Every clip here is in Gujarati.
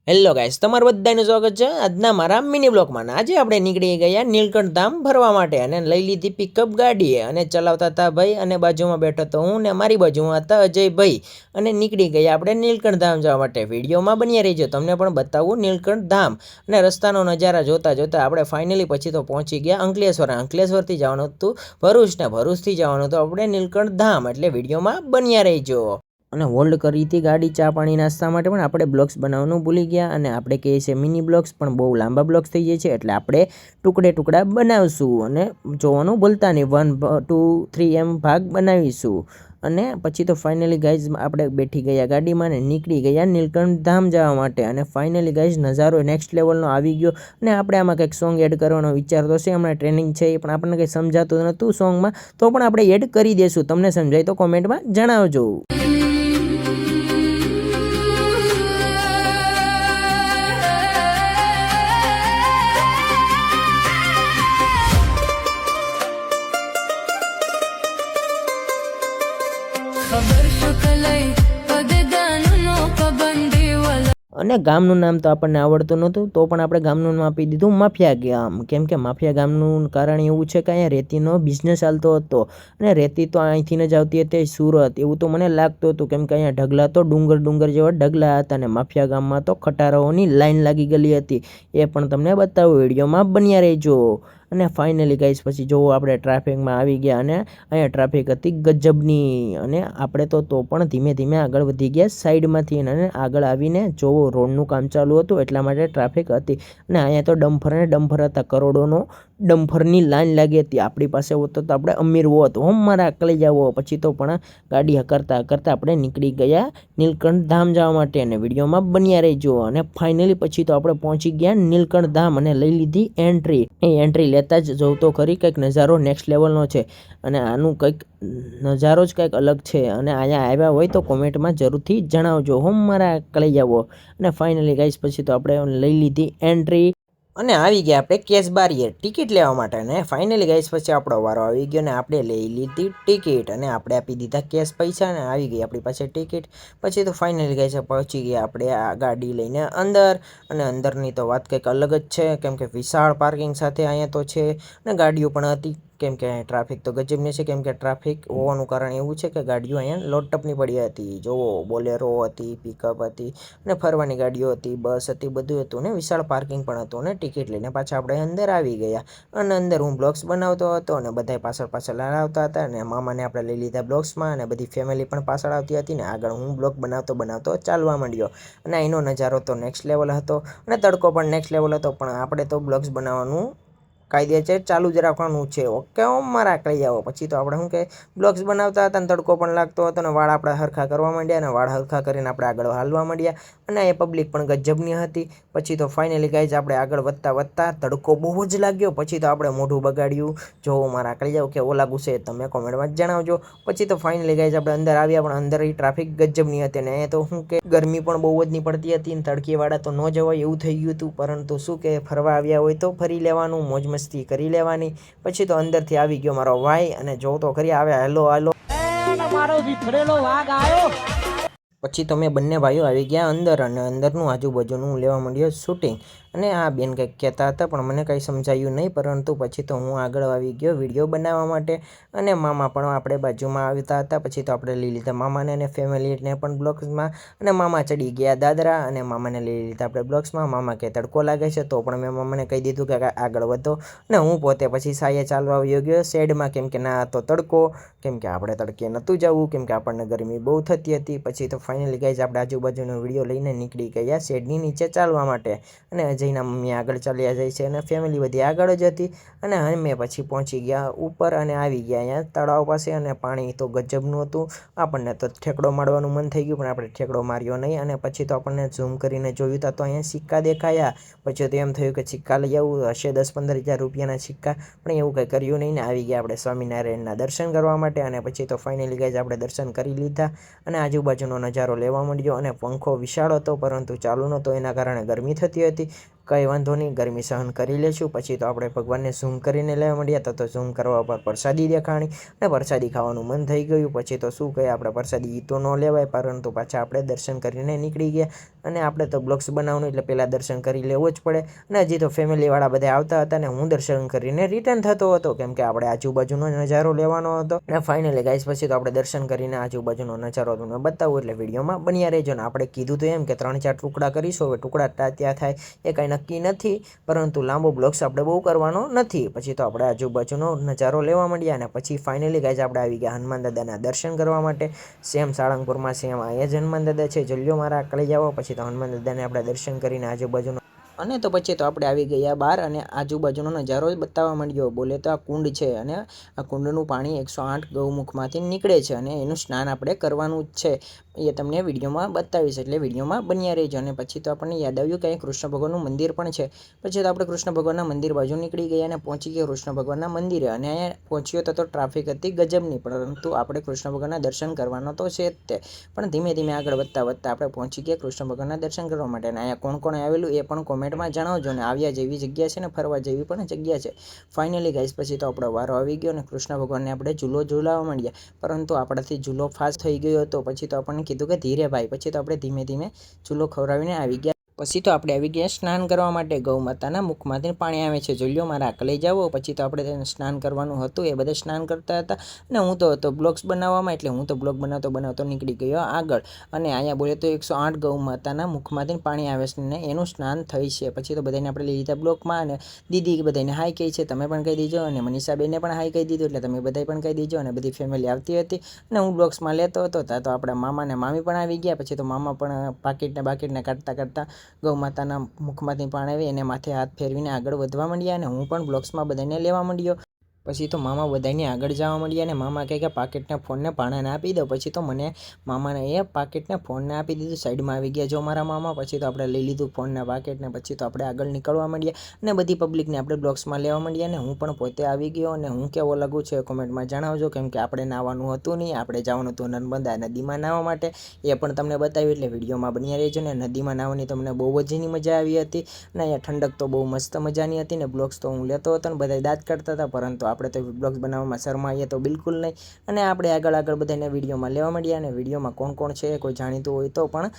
હેલો ગાઈસ, તમારું બધાનું સ્વાગત છે આજના મારા મિની બ્લોગમાં. આજે આપણે નીકળી ગયા નીલકંઠ ધામ ફરવા માટે અને લઈ લીધી પિકઅપ ગાડી અને ચલાવતા હતા ભાઈ, અને બાજુમાં બેઠો તો હું ને મારી બાજુમાં હતા અજયભાઈ, અને નીકળી ગયા આપણે નીલકંઠ ધામ જવા માટે. વિડીયોમાં બન્યા રહીજો, તમને પણ બતાવું નીલકંઠ ધામ. અને રસ્તાનો નજારા જોતા જોતા આપણે ફાઇનલી પછી તો પહોંચી ગયા અંકલેશ્વરથી જવાનું હતું ભરૂચ, ને ભરૂચથી જવાનું હતું આપણે નીલકંઠ ધામ. એટલે વિડીયોમાં બન્યા રહીજો. અને હોલ્ડ કરી હતી ગાડી ચા પાણી નાસ્તા માટે, પણ આપણે બ્લોગ્સ બનાવવાનું ભૂલી ગયા. અને આપણે કહીએ છીએ મિની બ્લોગ્સ, પણ બહુ લાંબા બ્લોગ્સ થઈ જાય છે, એટલે આપણે ટુકડા બનાવશું. અને જોવાનું ભૂલતા નહીં, 1, 2, 3 એમ ભાગ બનાવીશું. અને પછી તો ફાઇનલી ગાઈઝ આપણે બેઠી ગયા ગાડીમાં ને નીકળી ગયા નીલકંઠ ધામ જવા માટે. અને ફાઇનલી ગાઈઝ નજારો નેક્સ્ટ લેવલનો આવી ગયો. અને આપણે આમાં કંઈક સોંગ એડ કરવાનો વિચાર તો છે, હમણાં ટ્રેનિંગ છે, પણ આપણને કંઈ સમજાતું નહોતું સોંગમાં, તો પણ આપણે એડ કરી દઈશું. તમને સમજાય તો કોમેન્ટમાં જણાવજો. અને ગામનું નામ તો આપણને આવડતું નહોતું, તો પણ આપણે ગામનું નામ આપી દીધું માફિયા ગામ. કેમ કે માફિયા ગામનું કારણ એવું છે કે અહીંયા રેતીનો બિઝનેસ ચાલતો હતો, અને રેતી તો અહીંથી જ આવતી હતી સુરત, એવું તો મને લાગતું હતું. કેમ કે અહીંયા ઢગલા તો ડુંગર જેવા ઢગલા હતા, અને માફિયા ગામમાં તો ખટારાઓની લાઈન લાગી ગયેલી હતી. એ પણ તમને બતાવું, વિડીયોમાં બન્યા રહેજો. અને ફાઇનલી ગાઈસ પછી જોવો આપણે ટ્રાફિકમાં આવી ગયા, અને અહીંયા ટ્રાફિક હતી ગજબની. અને આપણે તો પણ ધીમે ધીમે આગળ વધી ગયા સાઈડમાંથી, અને આગળ આવીને જોવો રોડનું કામ ચાલુ હતું, એટલા માટે ટ્રાફિક હતી. અને અહીંયા તો ડમ્ફર હતા, કરોડોનો ડમ્ફરની લાઈન લાગી હતી. આપણી પાસે હોતો તો આપણે અમીર હોત, મારા અકળી જાવો. પછી તો પણ ગાડી હકારતા આપણે નીકળી ગયા નીલકંઠ ધામ જવા માટે, અને વિડીયોમાં બન્યા રહેજો. અને ફાઇનલી પછી તો આપણે પહોંચી ગયા નીલકંઠ ધામ, અને લઈ લીધી એન્ટ્રી. એ એન્ટ્રી લેતા જ જોઉં તો ખરી કંઈક નજારો નેક્સ્ટ લેવલનો છે, અને આનું કંઈક નજારો જ કંઈક અલગ છે. અને અહીંયા આવ્યા હોય તો કોમેન્ટમાં જરૂરથી જણાવજો, મારા અકળી જાવો. અને ફાઇનલી ગાઈસ પછી તો આપણે લઈ લીધી એન્ટ્રી, અને આવી ગયા આપણે કેશ બારીએ ટિકિટ લેવા માટે. અને ફાઇનલી ગાઈસ પછી આપણો વારો આવી ગયો, ને આપણે લઈ લીધી ટિકિટ, અને આપણે આપી દીધા કેશ પૈસા, અને આવી ગઈ આપણી પાસે ટિકિટ. પછી તો ફાઇનલી ગાઈસ પહોંચી ગયા આપણે આ ગાડી લઈને અંદર. અને અંદરની તો વાત કંઈક અલગ જ છે, કેમ કે વિશાળ પાર્કિંગ સાથે અહીંયા તો છે, અને ગાડીઓ પણ હતી. કેમ કે ટ્રાફિક તો ગજબની છે, કેમ કે ટ્રાફિક હોવાનું કારણ એવું છે કે ગાડીઓ અહીંયા લોટટપની પડી હતી. જોવો બોલેરો હતી, પિકઅપ હતી, અને ફરવાની ગાડીઓ હતી, બસ હતી, બધું હતું, ને વિશાળ પાર્કિંગ પણ હતું. અને ટિકિટ લઈને પાછા આપણે અંદર આવી ગયા, અને અંદર હું બ્લોગ્સ બનાવતો હતો, અને બધા પાછળ આવતા હતા. અને મામાને આપણે લઈ લીધા બ્લોગ્સમાં, અને બધી ફેમિલી પણ પાછળ આવતી હતી, ને આગળ હું બ્લોગ બનાવતો ચાલવા માંડ્યો. અને અહીંનો નજારો તો નેક્સ્ટ લેવલ હતો, અને તડકો પણ નેક્સ્ટ લેવલ હતો. પણ આપણે તો બ્લોગ્સ બનાવવાનું કાયદે ચાલુ જ રાખવાનું છે, ઓકે મારા કઈ જાઓ. પછી તો આપણે શું કે બ્લોગ્સ બનાવતા હતા, અને તડકો પણ લાગતો હતો, અને વાળ આપણે હરખા કરવા માંડ્યા, અને વાળ હરખા કરીને આપણે આગળ હાલવા માંડ્યા. અને એ પબ્લિક પણ ગજબની હતી. પછી તો ફાઇનલી ગાઈઝ આપણે આગળ વધતા તડકો બહુ જ લાગ્યો. પછી તો આપણે મોઢું બગાડ્યું, જો મારા કરી જાઓ કે ઓલા ગુસ્સે, તમે કોમેન્ટમાં જણાવજો. પછી તો ફાઇનલી ગાઈઝ આપણે અંદર આવ્યા, પણ અંદર ટ્રાફિક ગજબની હતી, અને એ તો શું કે ગરમી પણ બહુ જ નહીં પડતી હતી, અને તડકીવાળા તો ન જવાય એવું થઈ ગયું હતું. પરંતુ શું કે ફરવા આવ્યા હોય તો ફરી લેવાનું, મોજ મસ્તી કરી લેવાની. પછી તો અંદરથી આવી ગયો મારો ભાઈ, અને જો તો ખરી આવ્યા, હેલો મારો વિખરેલો વાઘ આવ્યો. પછી તો મેં બંને ભાઈઓ આવી ગયા અંદર, અને અંદરનું આજુબાજુનું લેવા માંડ્યો શૂટિંગ. અને આ બેન કંઈક કહેતા હતા, પણ મને કંઈ સમજાયું નહીં. પરંતુ પછી તો હું આગળ આવી ગયો વિડીયો બનાવવા માટે, અને મામા પણ આપણે બાજુમાં આવતા હતા. પછી તો આપણે લઈ લીધા મામાને અને ફેમિલીને પણ બ્લોગ્સમાં, અને મામા ચડી ગયા દાદરા, અને મામાને લઈ લીધા આપણે બ્લોગ્સમાં. મામા કે તડકો લાગે છે, તો પણ મેં મામાને કહી દીધું કે આગળ વધો, અને હું પોતે પછી સાયે ચાલવા આવી ગયો શેડમાં. કેમ કે ના હતો તડકો, કેમ કે આપણે તડકે નહોતું જવું, કેમ કે આપણને ગરમી બહુ થતી હતી. પછી તો ફાઇનલી ગાઈઝ આપણે આજુબાજુનો વિડીયો લઈને નીકળી ગયા શેડની નીચે ચાલવા માટે. અને અજયના મમ્મી આગળ ચાલ્યા જાય છે, અને ફેમિલી બધી આગળ જ હતી. અને અમે પછી પહોંચી ગયા ઉપર, અને આવી ગયા અહીંયા તળાવ પાસે. અને પાણી તો ગજબનું હતું, આપણને તો ઠેકડો મારવાનું મન થઈ ગયું, પણ આપણે ઠેકડો માર્યો નહીં. અને પછી તો આપણને ઝૂમ કરીને જોયું તો અહીંયા સિક્કા દેખાયા. પછી તો એમ થયું કે સિક્કા લઈ આવું, હશે 10-15 હજાર રૂપિયાના સિક્કા, પણ એવું કંઈ કર્યું નહીં. ને આવી ગયા આપણે સ્વામિનારાયણના દર્શન કરવા માટે. અને પછી તો ફાઇનલી ગાઈઝ આપણે દર્શન કરી લીધા, અને આજુબાજુનો નજારો લેવા માંડ્યો. અને પંખો વિશાળ હતો, પરંતુ ચાલુ નહોતો, એના કારણે ગરમી થતી હતી. કંઈ વાંધો નહીં, ગરમી સહન કરી લેશું. પછી તો આપણે ભગવાનને ઝૂમ કરીને લેવા માંડ્યા. તો ઝૂમ કરવા પર પ્રસાદી દેખાણી અને પ્રસાદી ખાવાનું મન થઈ ગયું. પછી તો શું કહે, આપણે પ્રસાદી તો ન લેવાય, પરંતુ પાછા આપણે દર્શન કરીને નીકળી ગયા. અને આપણે તો બ્લોગ્સ બનાવવાનું એટલે પહેલાં દર્શન કરી લેવું જ પડે. અને હજી તો ફેમિલીવાળા બધા આવતા હતા અને હું દર્શન કરીને રિટર્ન થતો હતો, કેમ કે આપણે આજુબાજુનો નજારો લેવાનો હતો. અને ફાઇનલી ગાઈસ પછી તો આપણે દર્શન કરીને આજુબાજુનો નજારો તમને બતાવું, એટલે વિડીયોમાં બન્યા રહેજો. ને આપણે કીધું તો એમ કે 3-4 ટુકડા કરીશું. હવે ટુકડા ત્યાં થાય એ કાંઈ નક્કી નથી, પરંતુ લાંબો બ્લોગ્સ આપણે બહુ કરવાનો નથી. પછી તો આપણે આજુબાજુનો નજારો લેવા માંડ્યા. અને પછી ફાઇનલી ગાઈસ આપણે આવી ગયા હનુમાન દાદાના દર્શન કરવા માટે. સેમ સાળંગપુરમાં સેમ અહીંયા જ હનુમાન દાદા છે, જલ્યો મારા કળી જાઓ. પછી તો હનુમાન દાદાને આપણે દર્શન કરીને આજુબાજુનો અને તો પછી તો આપણે આવી ગયા બહાર અને આજુબાજુનો નજારો બતાવવા માંડ્યો. બોલે તો આ કુંડ છે અને આ કુંડનું પાણી 108 ગૌમુખમાંથી નીકળે છે અને એનું સ્નાન આપણે કરવાનું જ છે. એ તમને વિડીયોમાં બતાવીશ, એટલે વિડીયોમાં બન્યા રહેજો. અને પછી તો આપણને યાદ આવ્યું કે અહીં કૃષ્ણ ભગવાનનું મંદિર પણ છે. પછી તો આપણે કૃષ્ણ ભગવાનના મંદિર બાજુ નીકળી ગયા અને પહોંચી ગયા કૃષ્ણ ભગવાનના મંદિરે. અને અહીંયા પહોંચ્યો તો ટ્રાફિક હતી ગજબની, પરંતુ આપણે કૃષ્ણ ભગવાનના દર્શન કરવાનો તો છે જ તે. પણ ધીમે ધીમે આગળ વધતા આપણે પહોંચી ગયા કૃષ્ણ ભગવાનના દર્શન કરવા માટે. અને અહીંયા કોણ કોણ આવેલું એ પણ કોમેન્ટમાં જણાવજો. ને આવ્યા જેવી જગ્યા છે ને ફરવા જેવી પણ જગ્યા છે. ફાઇનલી ગાઈસ પછી તો આપણો વારો આવી ગયો અને કૃષ્ણ ભગવાનને આપણે ઝૂલો ઝૂલાવવા માંડ્યા, પરંતુ આપણાથી ઝૂલો ફાસ્ટ થઈ ગયો હતો. પછી તો આપણને કીધું કે ધીરે ભાઈ. પછી તો આપણે ધીમે ધીમે ઝૂલો ખવડાવીને આવી ગયા. પછી તો આપણે આવી ગયા સ્નાન કરવા માટે. ગૌ માતાના મુખમાંથી પાણી આવે છે, જોઈ મારા આકલે જાઓ. પછી તો આપણે તેને સ્નાન કરવાનું હતું, એ બધા સ્નાન કરતા હતા. અને હું તો હતો બ્લોગ્સ બનાવવામાં, એટલે હું તો બ્લોગ બનાવતો નીકળી ગયો આગળ. અને અહીંયા બોલે તો 108 ગૌ માતાના મુખમાંથી પાણી આવે છે ને એનું સ્નાન થઈ છે. પછી તો બધાને આપણે લઈ લીધા બ્લોગમાં. અને દીદી બધાને હાઈ કહી છે, તમે પણ કહી દીજો. અને મનીષાબેનને પણ હાઈ કહી દીધું, એટલે તમે બધાય પણ કહી દીજો. અને બધી ફેમિલી આવતી હતી અને હું બ્લોગ્સમાં લેતો હતો. ત્યાં તો આપણા મામા અને મામી પણ આવી ગયા. પછી તો મામા પણ પાકીટને કાઢતા ગૌ માતાના મુખમાંથી પાણી આવે એને માથે હાથ ફેરવીને આગળ વધવા માંડ્યા. અને હું પણ બ્લોગ્સમાં બધાને લેવા માંડ્યો. પછી તો મામા બધાને આગળ જવા માંડ્યા. અને મામા કહે કે પાકેટને ફોનને પાણાને આપી દો. પછી તો મને મામાને એ પાકેટને ફોનને આપી દીધું. સાઈડમાં આવી ગયા જો મારા મામા. પછી તો આપણે લઈ લીધું ફોનના પાકેટને. પછી તો આપણે આગળ નીકળવા માંડ્યા અને બધી પબ્લિકને આપણે બ્લોગ્સમાં લેવા માંડ્યા. અને હું પણ પોતે આવી ગયો. અને હું કેવો લાગુ છે કોમેન્ટમાં જણાવજો, કેમ કે આપણે નાહવાનું હતું નહીં, આપણે જવાનું હતું નર્મદા નદીમાં નાહવા માટે. એ પણ તમને બતાવ્યું, એટલે વિડીયોમાં બન્યા રહેજો. ને નદીમાં નાહવાની તમને બહુ જ મજા આવી હતી. અને અહીંયા ઠંડક તો બહુ મસ્ત મજાની હતી. ને બ્લોગ્સ તો હું લેતો હતો ને બધા દાંત કાઢતા હતા, પરંતુ આપણે તો બ્લોગ્સ બનાવવામાં શરમાઈએ તો બિલકુલ નહીં. અને આપણે આગળ બધાને વિડીયોમાં લેવા માંડ્યા. અને વિડીયોમાં કોણ કોણ છે કોઈ જાણીતું હોય તો પણ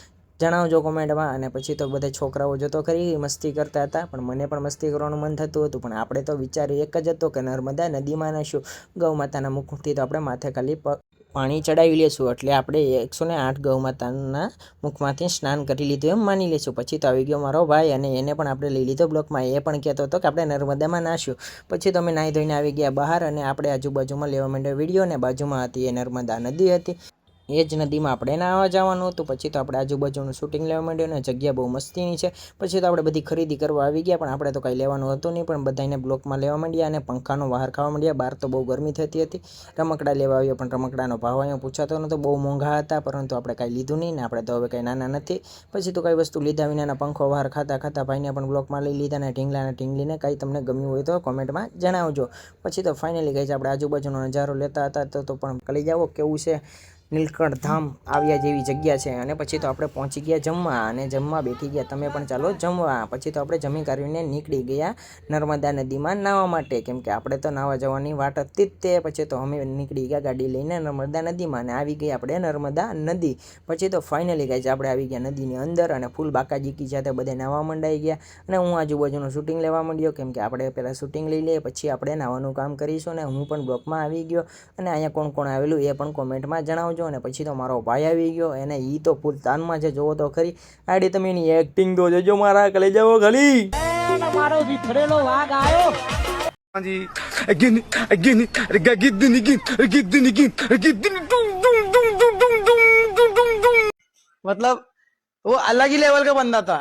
જણાવજો કોમેન્ટમાં. અને પછી તો બધા છોકરાઓ જોતો ખરી મસ્તી કરતા હતા, પણ મને પણ મસ્તી કરવાનું મન થતું હતું. પણ આપણે તો વિચાર એક જ હતો કે નર્મદા નદીમાં નાશું. ગૌ માતાના મુખથી તો આપણે માથે ખાલી પાણી ચડાવી લેશું, એટલે આપણે 108 ગૌ માતાના મુખમાંથી સ્નાન કરી લીધું એમ માની લેશું. પછી તો આવી ગયો મારો ભાઈ, અને એને પણ આપણે લઈ લીધો બ્લોકમાં. એ પણ કહેતો હતો કે આપણે નર્મદામાં નાશું. પછી તો અમે નાહી ધોઈને આવી ગયા બહાર. અને આપણે આજુબાજુમાં લેવા માંડ્યો વિડીયો. ને બાજુમાં હતી એ નર્મદા નદી હતી, એ જ નદીમાં આપણે નાહવા જવાનું હતું. પછી તો આપણે આજુબાજુનું શૂટિંગ લેવા માંડ્યું. અને જગ્યા બહુ મસ્તીની છે. પછી તો આપણે બધી ખરીદી કરવા આવી ગયા, પણ આપણે તો કંઈ લેવાનું હતું નહીં. પણ બધાને બ્લોકમાં લેવા માંડ્યા અને પંખાનો બહાર ખાવા માંડ્યા. બહાર તો બહુ ગરમી થતી હતી. રમકડા લેવા આવ્યો, પણ રમકડાનો ભાવ અહીંયા પૂછાતો નહોતો, બહુ મોંઘા હતા. પરંતુ આપણે કાંઈ લીધું નહીં ને આપણે તો હવે કંઈ નાના નથી. પછી તો કઈ વસ્તુ લીધા વિનાના પંખો બહાર ખાતા ભાઈને પણ બ્લોકમાં લઈ લીધા. અને ઢીંગલીને કંઈ તમને ગમ્યું હોય તો કોમેન્ટમાં જણાવજો. પછી તો ફાઇનલી ગઈ આપણે આજુબાજુનો નજારો લેતા હતા, તો પણ કલી જાઓ કેવું છે. નીલકંઠ ધામ આવ્યા જેવી જગ્યા છે. અને પછી તો આપણે પહોંચી ગયા જમવા, અને જમવા બેઠી ગયા. તમે પણ ચાલો જમવા. પછી તો આપણે જમી કરીને નીકળી ગયા નર્મદા નદીમાં નાહવા માટે, કેમ કે આપણે તો નાહવા જવાની વાટ હતી જ તે. પછી તો અમે નીકળી ગયા ગાડી લઈને નર્મદા નદીમાં, અને આવી ગઈ આપણે નર્મદા નદી. પછી તો ફાઇનલી ગાઈઝ આપણે આવી ગયા નદીની અંદર, અને ફૂલ બાકાજીકી સાથે બધે નાહવા મંડાઈ ગયા. અને હું આજુબાજુનું શૂટિંગ લેવા માંડ્યો, કેમ કે આપણે પહેલાં શૂટિંગ લઈ લઈએ પછી આપણે નાહવાનું કામ કરીશું. અને હું પણ બ્લોકમાં આવી ગયો. અને અહીંયા કોણ કોણ આવેલું એ પણ કોમેન્ટમાં જણાવજો. અને પછી તો મારો ભાઈ આવી ગયો, એને ઈ તો ફૂલ તાનમાં છે, જોવો તો ખરી. આડી તમે એની એક્ટિંગ તો જોજો મારા કલે જાવો ખાલી. મારો વિખરેલો વાઘ આવ્યો. जी again again gidni gidni मतलब वो अलग ही लेवल का बंदा था.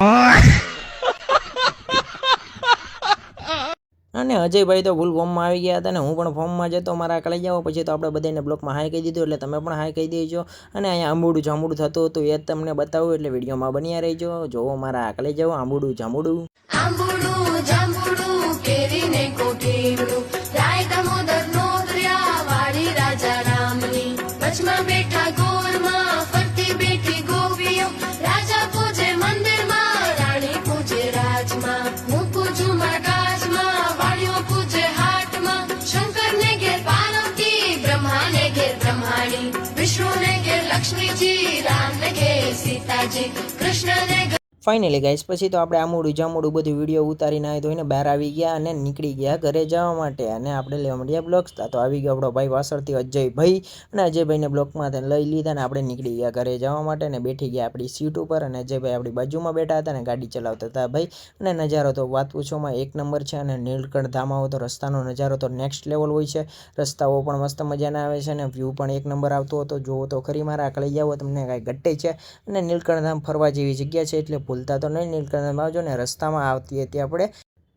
અને અજયભાઈ તો ફૂલ ફોર્મમાં આવી ગયા હતા, અને હું પણ ફોર્મમાં જતો મારા આકલે જાઓ. પછી તો આપણે બધાને બ્લોકમાં હાઈ કહી દીધું, એટલે તમે પણ હાઈ કહી દેજો. અને અહીંયા આંબુડું જાંબુડું થતું હતું, એ જ તમને બતાવું, એટલે વિડીયોમાં બન્યા રહેજો. જોવો મારા આકલે જાઓ આંબુડું જાંબુડું. આંબુડું જાંબુડું કેરીને કોઠીડું, રાય દામોદર નો દરિયા વાળી રાજા રામની, વચમાં બેઠા ગોરમાં ફરતી બેઠી ગોપીઓ, રાજા પૂજે મંદિરમાં, રાણી પૂજે રાજમાં. હાથમાં મૂકું ઝુમર કાચમાં વાળ્યો પૂજે હાથમાં શંકરને ઘેર પાર્વતી બ્રહ્માને ઘેર બ્રહ્માણી વિષ્ણુને ઘેર લક્ષ્મીજી રામને ઘેર સીતાજી કૃષ્ણને ફાઇનલી ગાઈસ પછી તો આપણે આમોડું જામોડું બધું વિડીયો ઉતારીને આવી ધોઈને બહાર આવી ગયા અને નીકળી ગયા ઘરે જવા માટે અને આપણે લેવા મળ્યા બ્લોગ્સ તો આવી ગયો આપણો ભાઈ પાછળથી અજયભાઈ અને અજયભાઈને બ્લોકમાં લઈ લીધા અને આપણે નીકળી ગયા ઘરે જવા માટે અને બેઠી ગયા આપણી સીટ ઉપર અને અજયભાઈ આપણી બાજુમાં બેઠા હતા અને ગાડી ચલાવતા હતા ભાઈ અને નજારો તો વાત પૂછોમાં એક નંબર છે અને નીલકંઠ ધામમાં તો રસ્તાનો નજારો તો નેક્સ્ટ લેવલ હોય છે રસ્તાઓ પણ મસ્ત મજાના આવે છે અને વ્યૂ પણ એક નંબર આવતો હતો જુઓ તો ખરી મારા આકળી જાઓ તમને કાંઈ ઘટે છે અને નીલકંઠ ધામ ફરવા જેવી જગ્યા છે એટલે ભૂલતા તો નહીં નીલકંઠ ધામ આવજો ને રસ્તામાં આવતી હતી આપણે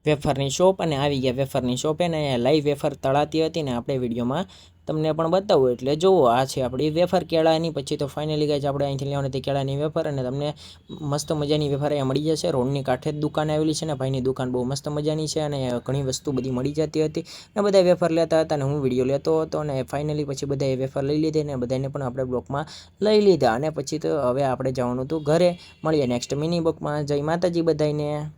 વેફરની શોપ અને આવી ગયા વેફરની શોપે ને લાઈવ વેફર તળાતી હતી ને આપણે વિડીયોમાં તમને પણ બતાવું એટલે જુઓ આ છે આપણી વેફર કેળાની પછી તો ફાઇનલી ગાઈસ આપણે અહીંથી લેવાની હતી કેળાની વેફર અને તમને મસ્ત મજાની વેફર અહીંયા મળી જશે રોડની કાંઠે જ દુકાન આવેલી છે ને ભાઈની દુકાન બહુ મસ્ત મજાની છે અને ઘણી વસ્તુ બધી મળી જતી હતી ને બધા વેફર લેતા હતા અને હું વિડીયો લેતો હતો અને ફાઇનલી પછી બધાએ વેફર લઈ લીધી ને બધાને પણ આપણે બ્લોકમાં લઈ લીધા અને પછી તો હવે આપણે જવાનું હતું ઘરે મળીએ નેક્સ્ટ મિની બ્લોકમાં જય માતાજી બધાને.